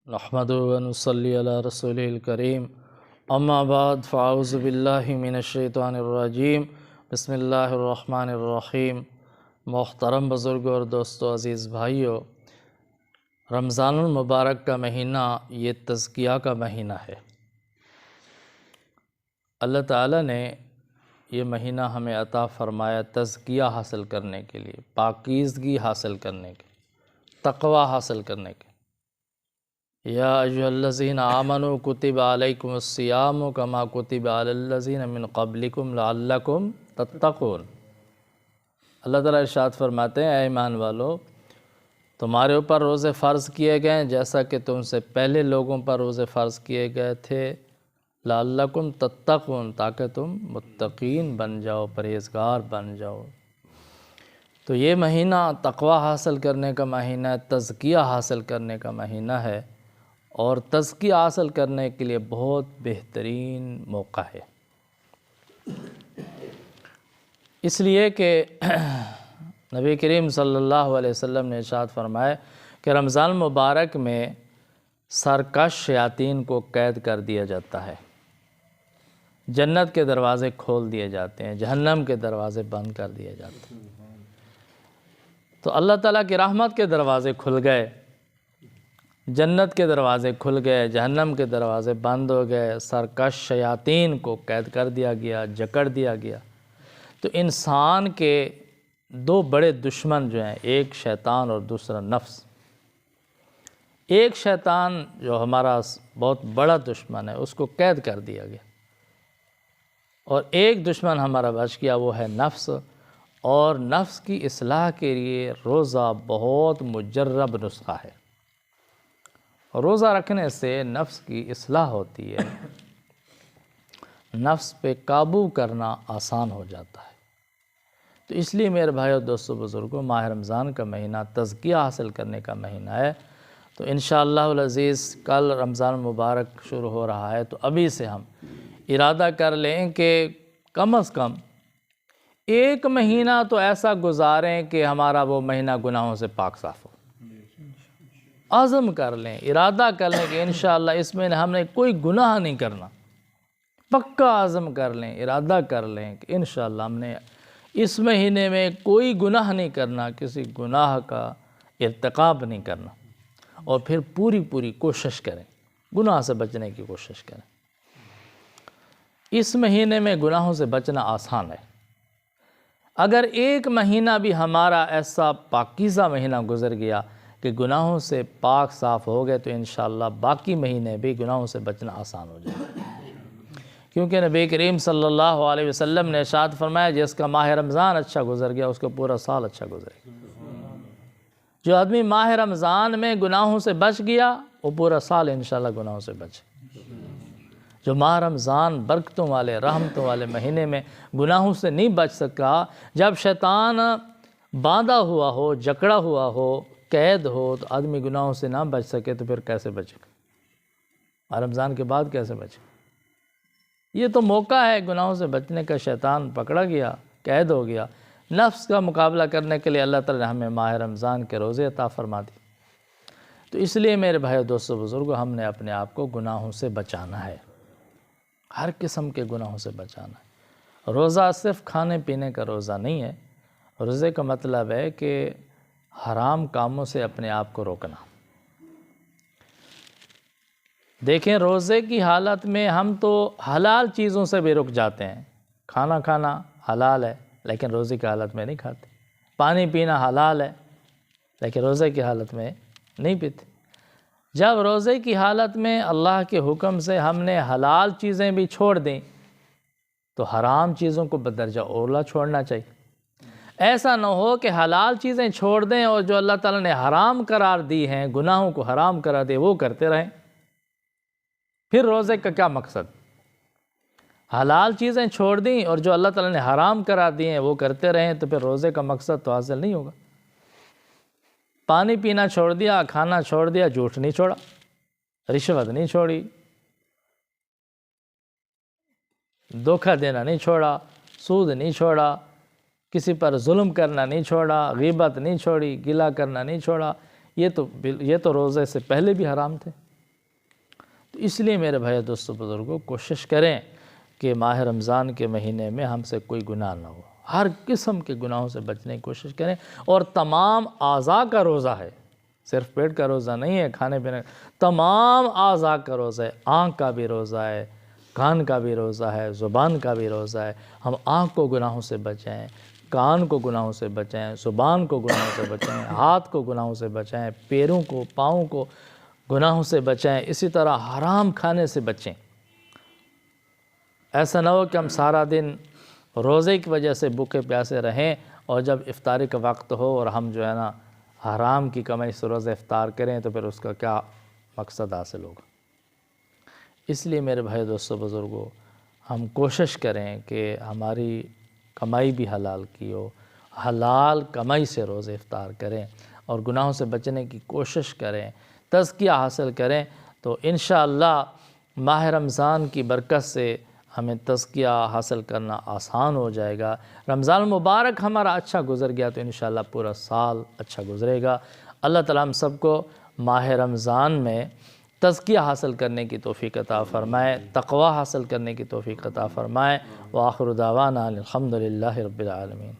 نحمدہ و نصلی علی رسولہ الکریم اما بعد فاعوذ باللہ من الشیطان الرجیم بسم اللہ الرحمن الرحیم۔ محترم بزرگوں اور دوستو، عزیز بھائیو، رمضان المبارک کا مہینہ یہ تزکیہ کا مہینہ ہے۔ اللہ تعالیٰ نے یہ مہینہ ہمیں عطا فرمایا تزکیہ حاصل کرنے کے لیے، پاکیزگی حاصل کرنے کے، تقوی حاصل کرنے کے۔ یا ایھا الذین آمنوا کتب علیکم الصیام کما کتب علی الذین من قبلکم لعلکم تتقون۔ اللہ تعالیٰ ارشاد فرماتے ہیں، اے ایمان والو، تمہارے اوپر روزے فرض کیے گئے ہیں جیسا کہ تم سے پہلے لوگوں پر روزے فرض کیے گئے تھے، لعلکم تتقون، تاکہ تم متقین بن جاؤ، پرہیزگار بن جاؤ۔ تو یہ مہینہ تقوی حاصل کرنے کا مہینہ ہے، تزکیہ حاصل کرنے کا مہینہ ہے، اور تزکیہ حاصل کرنے کے لیے بہت بہترین موقع ہے، اس لیے کہ نبی کریم صلی اللہ علیہ وسلم نے ارشاد فرمایا کہ رمضان مبارک میں سرکش شیاطین کو قید کر دیا جاتا ہے، جنت کے دروازے کھول دیے جاتے ہیں، جہنم کے دروازے بند کر دیے جاتے ہیں۔ تو اللہ تعالیٰ کی رحمت کے دروازے کھل گئے، جنت کے دروازے کھل گئے، جہنم کے دروازے بند ہو گئے، سرکش شیاطین کو قید کر دیا گیا، جکڑ دیا گیا۔ تو انسان کے دو بڑے دشمن جو ہیں، ایک شیطان اور دوسرا نفس۔ ایک شیطان جو ہمارا بہت بڑا دشمن ہے، اس کو قید کر دیا گیا، اور ایک دشمن ہمارا بچ گیا، وہ ہے نفس۔ اور نفس کی اصلاح کے لیے روزہ بہت مجرب نسخہ ہے۔ روزہ رکھنے سے نفس کی اصلاح ہوتی ہے، نفس پہ قابو کرنا آسان ہو جاتا ہے۔ تو اس لیے میرے بھائیو، دوستو، بزرگوں، ماہ رمضان کا مہینہ تزکیہ حاصل کرنے کا مہینہ ہے۔ تو انشاءاللہ العزیز کل رمضان مبارک شروع ہو رہا ہے، تو ابھی سے ہم ارادہ کر لیں کہ کم از کم ایک مہینہ تو ایسا گزاریں کہ ہمارا وہ مہینہ گناہوں سے پاک صاف ہو۔ عزم کر لیں، ارادہ کر لیں کہ انشاءاللہ اس میں ہم نے کوئی گناہ نہیں کرنا، پکا عزم کر لیں، ارادہ کر لیں کہ انشاءاللہ ہم نے اس مہینے میں کوئی گناہ نہیں کرنا، کسی گناہ کا ارتکاب نہیں کرنا، اور پھر پوری کوشش کریں، گناہ سے بچنے کی کوشش کریں۔ اس مہینے میں گناہوں سے بچنا آسان ہے۔ اگر ایک مہینہ بھی ہمارا ایسا پاکیزہ مہینہ گزر گیا کہ گناہوں سے پاک صاف ہو گئے، تو انشاءاللہ باقی مہینے بھی گناہوں سے بچنا آسان ہو جائے گا، کیونکہ نبی کریم صلی اللہ علیہ وسلم نے ارشاد فرمایا، جس کا ماہ رمضان اچھا گزر گیا، اس کا پورا سال اچھا گزرے گا۔ جو آدمی ماہ رمضان میں گناہوں سے بچ گیا، وہ پورا سال انشاءاللہ گناہوں سے بچے۔ جو ماہ رمضان برکتوں والے، رحمتوں والے مہینے میں گناہوں سے نہیں بچ سکا، جب شیطان باندھا ہوا ہو، جکڑا ہوا ہو، قید ہو، تو آدمی گناہوں سے نہ بچ سکے تو پھر کیسے بچے گا؟ ماہ رمضان کے بعد کیسے بچے گا؟ یہ تو موقع ہے گناہوں سے بچنے کا۔ شیطان پکڑا گیا، قید ہو گیا۔ نفس کا مقابلہ کرنے کے لیے اللہ تعالی نے ہمیں ماہ رمضان کے روزے عطا فرما دی۔ تو اس لیے میرے بھائیو، دوستو، بزرگوں، ہم نے اپنے آپ کو گناہوں سے بچانا ہے، ہر قسم کے گناہوں سے بچانا ہے۔ روزہ صرف کھانے پینے کا روزہ نہیں ہے، روزے کا مطلب ہے کہ حرام کاموں سے اپنے آپ کو روکنا۔ دیکھیں، روزے کی حالت میں ہم تو حلال چیزوں سے بھی رک جاتے ہیں۔ کھانا کھانا حلال ہے، لیکن روزے کی حالت میں نہیں کھاتے۔ پانی پینا حلال ہے، لیکن روزے کی حالت میں نہیں پیتے۔ جب روزے کی حالت میں اللہ کے حکم سے ہم نے حلال چیزیں بھی چھوڑ دیں، تو حرام چیزوں کو بدرجہ اولا چھوڑنا چاہیے۔ ایسا نہ ہو کہ حلال چیزیں چھوڑ دیں اور جو اللہ تعالیٰ نے حرام قرار دی ہیں، گناہوں کو حرام قرار دے، وہ کرتے رہیں۔ پھر روزے کا کیا مقصد؟ حلال چیزیں چھوڑ دیں اور جو اللہ تعالیٰ نے حرام قرار دی ہیں وہ کرتے رہیں، تو پھر روزے کا مقصد تو حاصل نہیں ہوگا۔ پانی پینا چھوڑ دیا، کھانا چھوڑ دیا، جھوٹ نہیں چھوڑا، رشوت نہیں چھوڑی، دھوکہ دینا نہیں چھوڑا، سود نہیں چھوڑا، کسی پر ظلم کرنا نہیں چھوڑا، غیبت نہیں چھوڑی، گلہ کرنا نہیں چھوڑا، یہ تو روزے سے پہلے بھی حرام تھے۔ تو اس لیے میرے بھائی دوستوں بزرگوں کوشش کریں کہ ماہ رمضان کے مہینے میں ہم سے کوئی گناہ نہ ہو، ہر قسم کے گناہوں سے بچنے کی کوشش کریں، اور تمام اعضاء کا روزہ ہے، صرف پیٹ کا روزہ نہیں ہے، کھانے پینے تمام اعضاء کا روزہ ہے، آنکھ کا بھی روزہ ہے، کان کا بھی روزہ ہے، زبان کا بھی روزہ ہے۔ ہم آنکھ کو گناہوں سے بچائیں، کان کو گناہوں سے بچائیں، زبان کو گناہوں سے بچائیں، ہاتھ کو گناہوں سے بچائیں، پیروں کو پاؤں کو گناہوں سے بچائیں، اسی طرح حرام کھانے سے بچیں۔ ایسا نہ ہو کہ ہم سارا دن روزے کی وجہ سے بھوکے پیاسے رہیں اور جب افطاری کا وقت ہو اور ہم جو ہے نا حرام کی کمائی سے روزہ افطار کریں تو پھر اس کا کیا مقصد حاصل ہوگا۔ اس لیے میرے بھائی دوستوں بزرگوں، ہم کوشش کریں کہ ہماری کمائی بھی حلال کی ہو، حلال کمائی سے روزے افطار کریں اور گناہوں سے بچنے کی کوشش کریں، تزکیہ حاصل کریں، تو انشاءاللہ ماہ رمضان کی برکت سے ہمیں تزکیہ حاصل کرنا آسان ہو جائے گا۔ رمضان المبارک ہمارا اچھا گزر گیا تو انشاءاللہ پورا سال اچھا گزرے گا۔ اللہ تعالیٰ ہم سب کو ماہ رمضان میں تزکیہ حاصل کرنے کی توفیق عطا فرمائے، تقوی حاصل کرنے کی توفیق عطا فرمائے۔ وآخر دعوانا الحمدللہ رب العالمین۔